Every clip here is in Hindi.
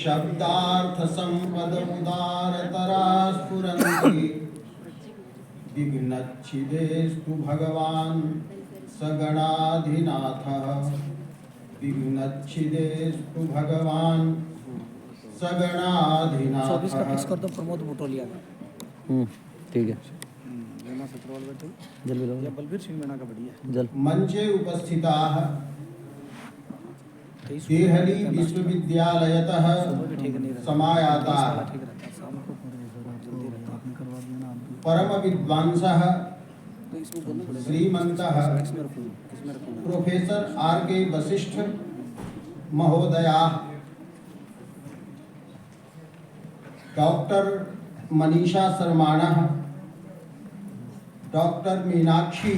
शब्दार्थ संपद उदारतरा स्फुरन्ति विघ्नच्छिदेस्तु भगवान् सगणाधिनाथः विघ्नच्छिदेस्तु भगवान् सगणाधिनाथः। 24 का फिक्स कर दो प्रमोद बुटोलिया का। ठीक है। जल या बलबीर सिंह मीणा का बढ़िया जल। मंचे उपस्थिताः देहली विश्वविद्यालयतः समायाताः परम विद्वांसः श्रीमन्तः प्रोफेसर आर.के. वशिष्ठ महोदयाः, डॉक्टर मनीषा शर्माणः, डॉक्टर मीनाक्षी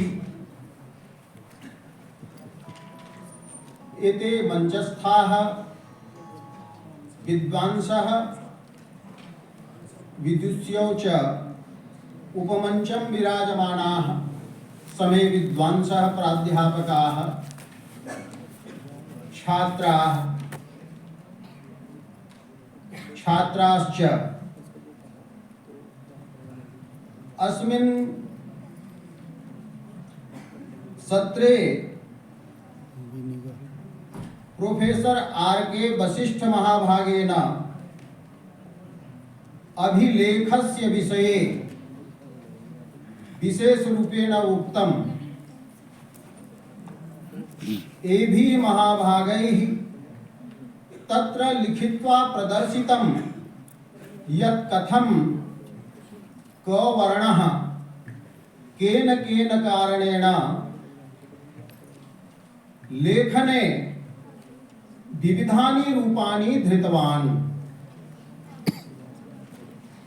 एते मंचस्थाः विद्वांसः विदुष्यौ च उपमंचं विराजमानाः समे विद्वांसः प्राध्यापकाः छात्राः छात्राश्च। अस्मिन् सत्रे प्रोफेसर आर.के. वशिष्ठ महाभागेन अभिलेखस्य विषये विशेष रूपेण उक्तम्। एभिः महाभागैः तत्र लिखित्वा प्रदर्शितं यत् कथं क वर्णः केन केन कारणेन लेखने विविधानि रूपाणि धृतवान्।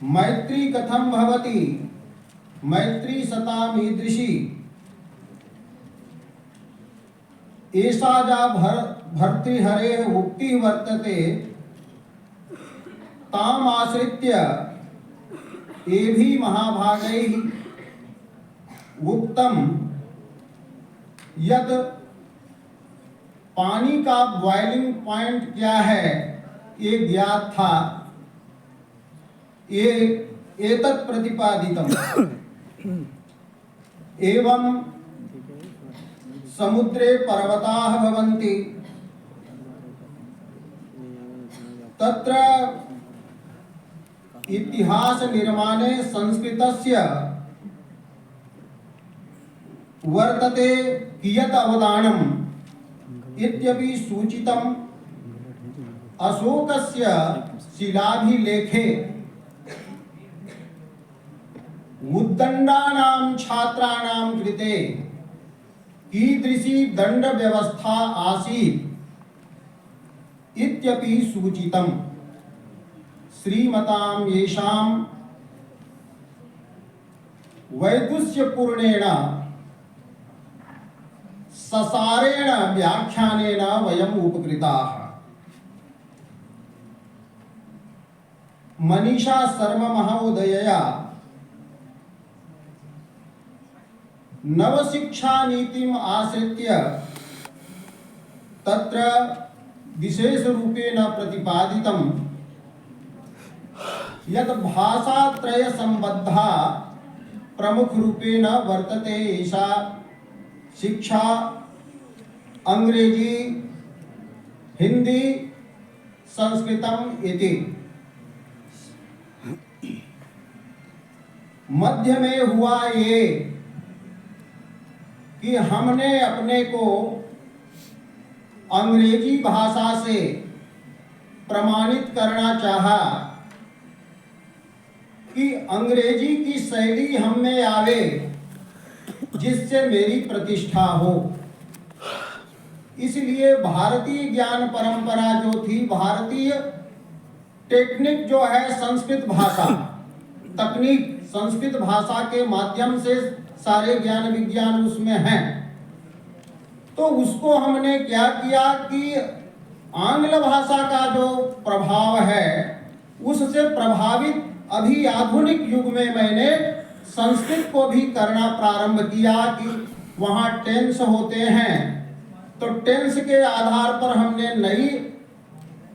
मैत्री कथं भवति, मैत्री सतामीदृशी एषा जा भर्तृहरेः उक्तिः वर्तते, ताम् आश्रित्य एभिः महाभागैः उक्तं यत् पानी का बॉइलिंग पॉइंट क्या है ये ज्ञात था, ये एतत् प्रतिपादितम्। एवं समुद्रे पर्वताः भवन्ति, तत्र इतिहास निर्माणे संस्कृतस्य वर्तते कियत् अवदानम् इत्यपि सूचितम्। अशोकस्य शिलाभिलेखे उद्दण्डानां छात्राणां कृते कीदृशी दण्ड व्यवस्था आसीत् इत्यपि सूचितम्। श्रीमतां येषां वैदुष्यपूर्णेन ससारेण व्याख्यानेन वयम् उपकृताः। मनीषा शर्मा महोदयया नवशिक्षा नीतिम् आश्रित्य तत्र विशेष रूपेण प्रतिपादितं यत् भाषात्रय संबद्धा प्रमुख रूपेण वर्तते एषा शिक्षा अंग्रेजी, हिंदी, संस्कृतम इति। मध्य में हुआ ये कि हमने अपने को अंग्रेजी भाषा से प्रमाणित करना चाहा कि अंग्रेजी की शैली हम में आवे जिससे मेरी प्रतिष्ठा हो। इसलिए भारतीय ज्ञान परंपरा जो थी, भारतीय टेक्निक जो है, संस्कृत भाषा तकनीक, संस्कृत भाषा के माध्यम से सारे ज्ञान विज्ञान उसमें हैं। तो उसको हमने क्या किया कि आंग्ल भाषा का जो प्रभाव है उससे प्रभावित अभी आधुनिक युग में मैंने संस्कृत को भी करना प्रारंभ किया कि वहाँ टेंस होते हैं, तो टेंस के आधार पर हमने नई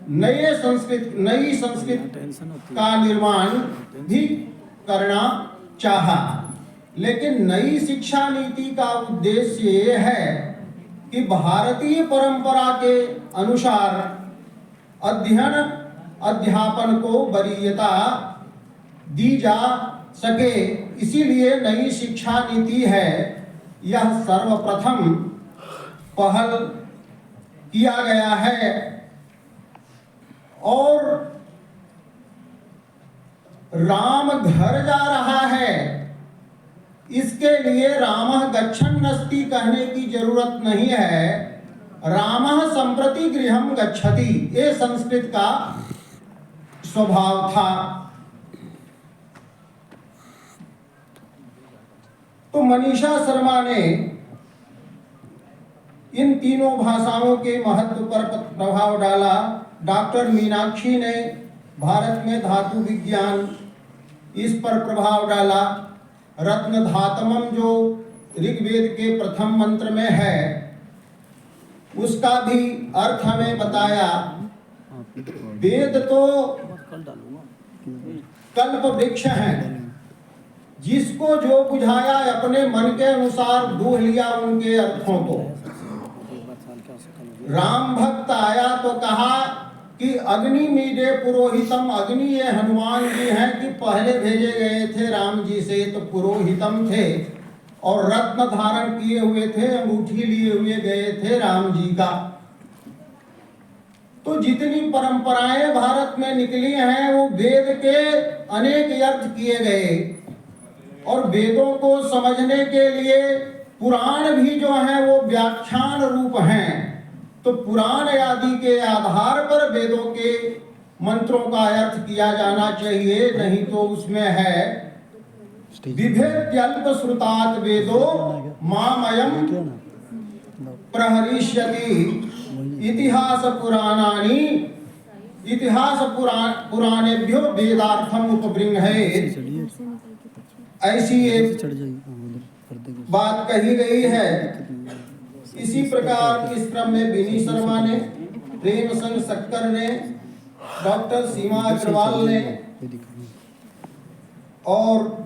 नई संस्कृत टेंशन होती है। का निर्माण भी करना चाहा। लेकिन नई शिक्षा नीति का उद्देश्य ये है कि भारतीय परंपरा के अनुसार अध्ययन अध्यापन को वरीयता दी जा सके, इसीलिए नई शिक्षा नीति है। यह सर्वप्रथम पहल किया गया है और राम घर जा रहा है, इसके लिए रामः गच्छन्नस्ति कहने की जरूरत नहीं है। रामः संप्रति गृहं गच्छति, ये संस्कृत का स्वभाव था। तो मनीषा शर्मा ने इन तीनों भाषाओं के महत्व पर प्रभाव डाला। डॉक्टर मीनाक्षी ने भारत में धातु विज्ञान, इस पर प्रभाव डाला। रत्न धातमम जो ऋग्वेद के प्रथम मंत्र में है, उसका भी अर्थ हमें बताया। वेद तो कल डालूंगा। कल्प वृक्ष हैं, जिसको जो बुझाया अपने मन के अनुसार दूह लिया उनके अर्थों को। राम भक्त आया तो कहा कि अग्नि मीडे पुरोहितम, अग्नि ये हनुमान जी हैं कि पहले भेजे गए थे राम जी से, तो पुरोहितम थे और रत्न धारण किए हुए थे, अंगूठी लिए हुए गए थे राम जी का। तो जितनी परंपराएं भारत में निकली हैं वो वेद के अनेक अर्थ किए गए और वेदों को समझने के लिए पुराण भी जो हैं वो व्याख्यान रूप हैं। तो पुराण आदि के आधार पर वेदों के मंत्रों का अर्थ किया जाना चाहिए, नहीं तो उसमें है विभेद्यल्प श्रुतात् वेदो मामयम् प्रहरिष्यति इतिहास पुराणेभ्यो वेदार्थम उपबृंहेत्। ऐसी एक बात कही गई है। इसी प्रकार इस क्रम में बिनी शर्मा ने, प्रेम संग सक्कर ने, डॉक्टर सीमा अग्रवाल ने और